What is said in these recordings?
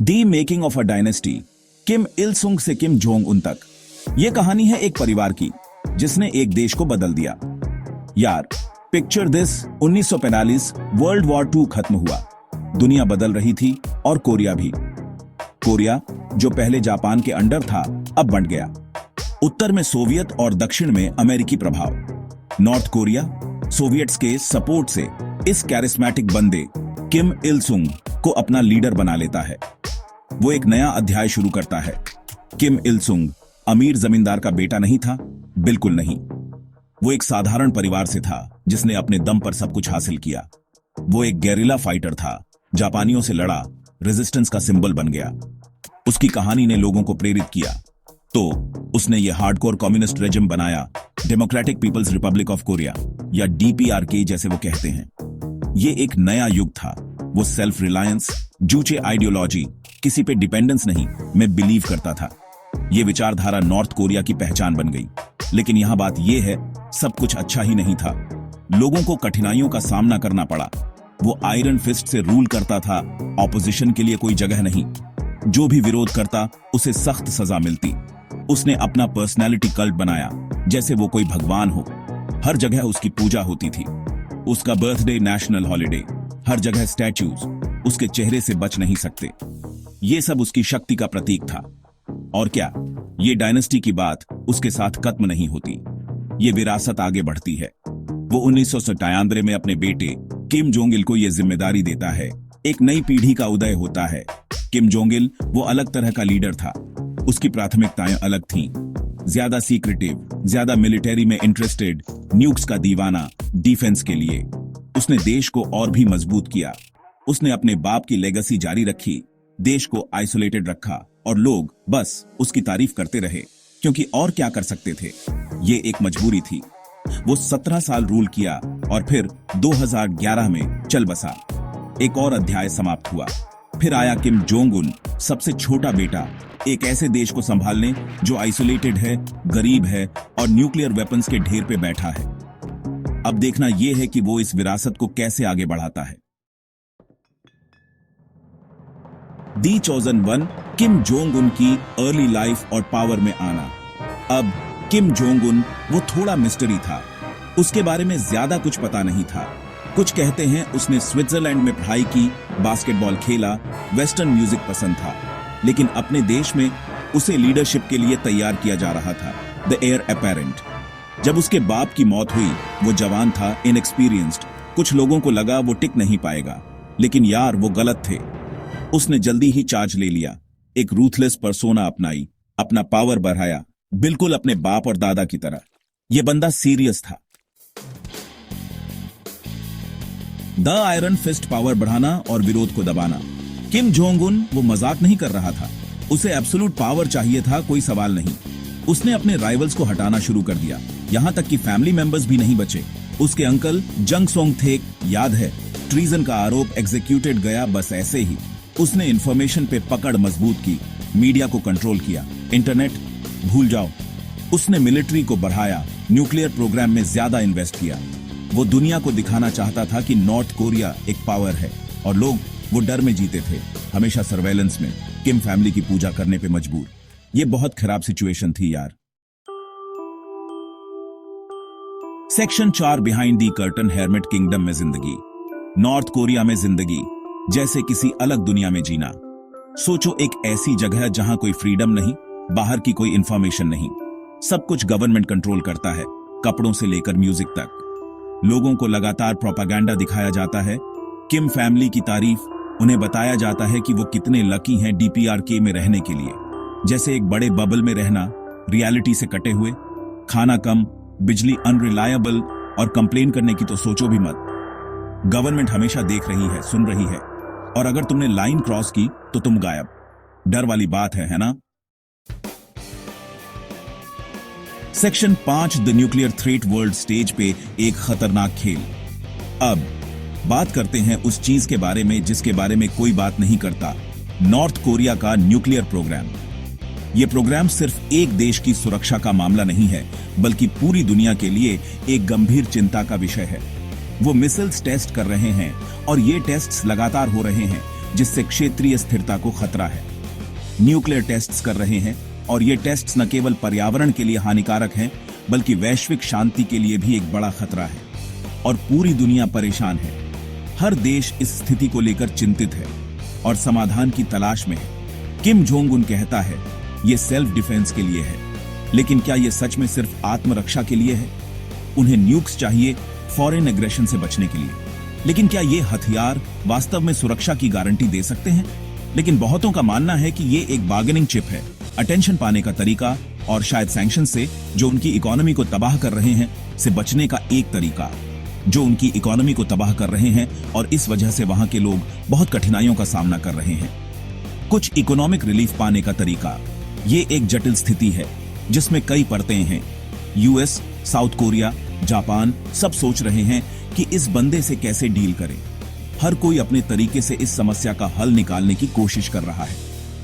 The making of a dynasty, Kim Il Sung से Kim Jong Un तक। यह कहानी है एक परिवार की जिसने एक देश को बदल दिया। यार पिक्चर दिस, 1945 वर्ल्ड वॉर 2 खत्म हुआ, दुनिया बदल रही थी और कोरिया भी। कोरिया जो पहले जापान के अंडर था अब बंट गया। उत्तर में सोवियत और दक्षिण में अमेरिकी प्रभाव। नॉर्थ कोरिया सोवियट्स के सपोर्ट से इस कैरिस्मेटिक बंदे किम इल सुंग को अपना लीडर बना लेता है। वो एक नया अध्याय शुरू करता है। किम इल सुंग अमीर जमींदार का बेटा नहीं था, बिल्कुल नहीं। वो एक साधारण परिवार से था जिसने अपने दम पर सब कुछ हासिल किया। वो एक गेरिला फाइटर था, जापानियों से लड़ा, रेजिस्टेंस का सिंबल बन गया। उसकी कहानी ने लोगों को प्रेरित किया, तो उसने ये हार्डकोर कम्युनिस्ट रेजिम बनाया, democratic people's republic of Korea या डीपीआरके जैसे वो कहते हैं। ये एक नया युग था। वो सेल्फ रिलायंस, जूचे आइडियोलॉजी, किसी पे डिपेंडेंस नहीं में बिलीव करता था। ये विचारधारा नॉर्थ कोरिया की पहचान बन गई। लेकिन यहां बात यह है, सब कुछ अच्छा ही नहीं था। लोगों को कठिनाइयों का सामना करना पड़ा। वो आयरन फिस्ट से रूल करता था, ऑपोजिशन के लिए कोई जगह नहीं। जो भी विरोध करता उसे सख्त सजा मिलती। उसने अपना पर्सनैलिटी कल्ट बनाया, जैसे वो कोई भगवान हो। हर जगह उसकी पूजा होती थी। उसका बर्थडे नेशनल हॉलिडे, हर जगह स्टैच्यूज, उसके चेहरे से बच नहीं सकते। ये सब उसकी शक्ति का प्रतीक था। और क्या, ये डायनेस्टी की बात उसके साथ खत्म नहीं होती, ये विरासत आगे बढ़ती है। वो 1997 में अपने बेटे किम जोंग इल को यह जिम्मेदारी देता है। एक नई पीढ़ी का उदय होता है। किम जोंग इल वो अलग तरह का लीडर था। उसकी प्राथमिकताएं अलग थीं। ज्यादा सीक्रेटिव, ज्यादा मिलिट्री में इंटरेस्टेड, न्यूक्स का दीवाना, डिफेंस के लिए। उसने देश को और भी मजबूत किया। उसने अपने बाप की लेगेसी जारी रखी, देश को आइसोलेटेड रखा और लोग बस उसकी तारीफ करते रहे, क्योंकि और क्या कर सकते थे। ये एक मजबूरी थी। वो 17 साल रूल किया और फिर 2011 में चल बसा। एक और अध्याय समाप्त हुआ। फिर आया किम जोंग उन, सबसे छोटा बेटा, एक ऐसे देश को संभालने जो आइसोलेटेड है, गरीब है और न्यूक्लियर वेपन्स के ढेर पे बैठा है। अब देखना यह है कि वो इस विरासत को कैसे आगे बढ़ाता है। दी chosen one, Kim Jong Un की अर्ली लाइफ और पावर में आना। अब किम जोंग उन वो थोड़ा मिस्टरी था। उसके बारे में ज्यादा कुछ पता नहीं था। कुछ कहते हैं उसने स्विट्जरलैंड में पढ़ाई की, बास्केटबॉल खेला, वेस्टर्न म्यूजिक पसंद था। लेकिन अपने देश में उसे लीडरशिप के लिए तैयार किया जा रहा था, द एयर अपेरेंट। जब उसके बाप की मौत हुई, वो जवान था, इनएक्सपीरियंस्ड। कुछ लोगों को लगा वो टिक नहीं पाएगा, लेकिन यार वो गलत थे। उसने जल्दी ही चार्ज ले लिया, एक रूथलेस पर्सोना अपनाई, अपना पावर बढ़ाया, बिल्कुल अपने बाप और दादा की तरह। यह बंदा सीरियस था। द आयरन फिस्ट, पावर बढ़ाना और विरोध को दबाना। किम जोंग उन वो मजाक नहीं कर रहा था। उसे एब्सोल्यूट पावर चाहिए था, कोई सवाल नहीं। उसने अपने राइवल्स को हटाना शुरू कर दिया, यहां तक कि फैमिली मेंबर्स भी नहीं बचे। उसके अंकल जंग सोंग थे, याद है, ट्रीजन का आरोप एग्जीक्यूटेड गया बस ऐसे ही। उसने इंफॉर्मेशन पे पकड़ मजबूत की, मीडिया को कंट्रोल किया, इंटरनेट भूल जाओ। उसने मिलिट्री को बढ़ाया, न्यूक्लियर प्रोग्राम में ज्यादा इन्वेस्ट किया। वो दुनिया को दिखाना चाहता था कि नॉर्थ कोरिया एक पावर है, और लोग वो डर में जीते थे, हमेशा सर्वेलेंस में, किम फैमिली की पूजा करने पे मजबूर। ये बहुत खराब सिचुएशन थी यार। Section 4, behind the curtain, hermit kingdom में जिंदगी। नॉर्थ कोरिया में जिंदगी जैसे किसी अलग दुनिया में जीना। सोचो, एक ऐसी जगह जहां कोई फ्रीडम नहीं, बाहर की कोई इंफॉर्मेशन नहीं, सब कुछ गवर्नमेंट कंट्रोल करता है, कपड़ों से लेकर म्यूजिक तक। लोगों को लगातार प्रोपागेंडा दिखाया जाता है, किम फैमिली की तारीफ, उन्हें बताया जाता है कि वो कितने लकी हैं डीपीआरके में रहने के लिए। जैसे एक बड़े बबल में रहना, रियलिटी से कटे हुए, खाना कम, बिजली अनरिलायबल, और कंप्लेन करने की तो सोचो भी मत। गवर्नमेंट हमेशा देख रही है, सुन रही है, और अगर तुमने लाइन क्रॉस की तो तुम गायब। डर वाली बात है ना? Section 5, the nuclear threat, world stage पे एक खतरनाक खेल। अब बात करते हैं उस चीज के बारे में जिसके बारे में कोई बात नहीं करता, नॉर्थ कोरिया का न्यूक्लियर प्रोग्राम। यह प्रोग्राम सिर्फ एक देश की सुरक्षा का मामला नहीं है, बल्कि पूरी दुनिया के लिए एक गंभीर चिंता का विषय है। वो मिसाइल्स टेस्ट कर रहे हैं, और ये टेस्ट्स लगातार हो रहे हैं। जिससे क्षेत्रीय स्थिरता को खतरा है। न्यूक्लियर टेस्ट्स कर रहे हैं और ये टेस्ट्स न केवल पर्यावरण के लिए हानिकारक हैं बल्कि वैश्विक शांति के लिए भी एक बड़ा खतरा है और पूरी दुनिया परेशान है। हर देश इस स्थिति को लेकर चिंतित है और समाधान की तलाश में है। किम जोंग उन कहता है ये सेल्फ डिफेंस के लिए है, लेकिन क्या ये सच में सिर्फ आत्मरक्षा के लिए है? उन्हें न्यूक्स चाहिए फॉरेन एग्रेशन से बचने के लिए, लेकिन क्या ये हथियार वास्तव में सुरक्षा की गारंटी दे सकते हैं? लेकिन बहुतों का मानना है कि ये एक बार्गेनिंग चिप है, अटेंशन पाने का तरीका और शायद सैंक्शन से जो उनकी इकोनॉमी को तबाह कर रहे हैं से बचने का एक तरीका, जो उनकी इकोनॉमी को तबाह कर रहे हैं और इस वजह से वहां के लोग बहुत कठिनाइयों का सामना कर रहे हैं। कुछ इकोनॉमिक रिलीफ पाने का तरीका, ये एक जटिल स्थिति है जिसमें कई परतें हैं। यूएस, साउथ कोरिया, जापान सब सोच रहे हैं कि इस बंदे से कैसे डील करें। हर कोई अपने तरीके से इस समस्या का हल निकालने की कोशिश कर रहा है।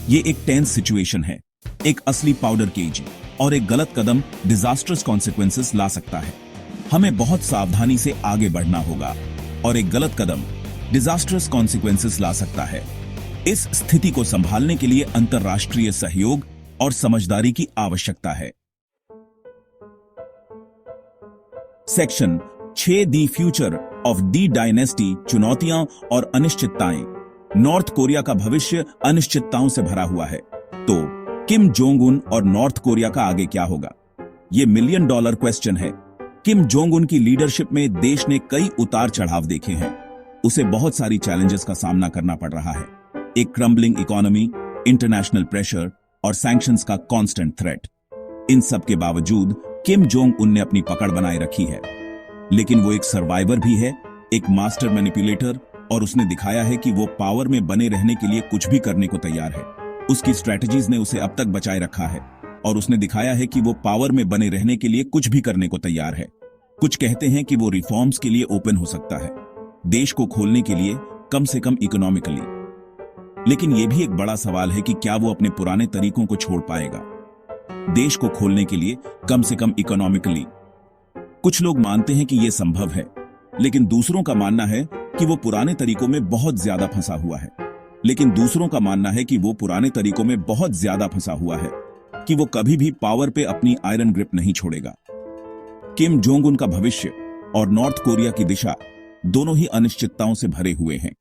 ये एक टेंस सिचुएशन है। एक असली पाउडर केज और एक गलत कदम डिजास्टर्स कॉन्सिक्वेंसेस ला सकता है। हमें बहुत सावधानी से आगे बढ़ना होगा और एक गलत कदम डिजास्टर्स कॉन्सिक्वेंसेस ला सकता है। इस स्थिति को संभालने के लिए अंतर्राष्ट्रीय सहयोग और समझदारी की आवश्यकता है। Section 6 the future of the dynasty, चुनौतियां और अनिश्चितताएं। नॉर्थ कोरिया का भविष्य अनिश्चितताओं से भरा हुआ है, तो किम जोंग उन और नॉर्थ कोरिया का आगे क्या होगा? यह $1 मिलियन क्वेश्चन है। किम जोंग उन की लीडरशिप में देश ने कई उतार चढ़ाव देखे हैं। उसे बहुत सारी चैलेंजेस का सामना करना पड़ रहा है। एक क्रम्बलिंग इकोनॉमी, इंटरनेशनल प्रेशर और सैंक्शंस का कांस्टेंट थ्रेट। इन सब के बावजूद किम जोंग उन ने अपनी पकड़ बनाए रखी है। लेकिन वो एक सर्वाइवर भी है, एक मास्टर मैनिपुलेटर, और उसने दिखाया है कि वो पावर में बने रहने के लिए कुछ भी करने को तैयार है। उसकी स्ट्रैटेजीज ने उसे अब तक बचाए रखा है और उसने दिखाया है कि वो पावर में बने रहने के लिए कुछ भी करने को तैयार है। कुछ कहते हैं कि वो रिफॉर्म्स के लिए ओपन हो सकता है, देश को खोलने के लिए, कम से कम इकोनॉमिकली। लेकिन यह भी एक बड़ा सवाल है कि क्या वो अपने पुराने तरीकों को छोड़ पाएगा, देश को खोलने के लिए, कम से कम इकोनॉमिकली। कुछ लोग मानते हैं कि यह संभव है, लेकिन दूसरों का मानना है कि वो पुराने तरीकों में बहुत ज्यादा फंसा हुआ है। कि वो कभी भी पावर पे अपनी आयरन ग्रिप नहीं छोड़ेगा। किम जोंग उन का भविष्य और नॉर्थ कोरिया की दिशा दोनों ही अनिश्चितताओं से भरे हुए हैं।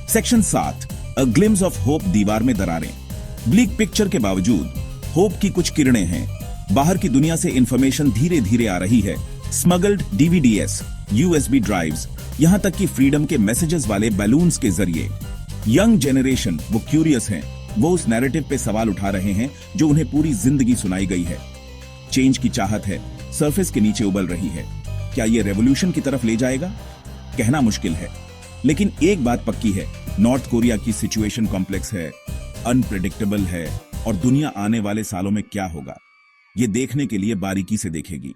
Section 7 a glimpse of hope, दीवार में दरारें। ब्लीक पिक्चर के बावजूद होप की कुछ किरणें हैं। बाहर की दुनिया से इंफॉर्मेशन धीरे धीरे आ रही है। स्मगल्ड डीवीडीएस, यूएसबी ड्राइव्स, यहां तक कि फ्रीडम के मैसेजेस वाले बैलून्स के जरिए। यंग जनरेशन वो क्यूरियस हैं, वो उस नैरेटिव पे सवाल उठा रहे हैं जो उन्हें पूरी जिंदगी सुनाई गई है। चेंज की चाहत है, सरफेस के नीचे उबल रही है। क्या ये रेवोल्यूशन की तरफ ले जाएगा? कहना मुश्किल है, लेकिन एक बात पक्की है, नॉर्थ कोरिया की सिचुएशन कॉम्प्लेक्स है, अनप्रेडिक्टेबल है और दुनिया आने वाले सालों में क्या होगा ये देखने के लिए बारीकी से देखेगी।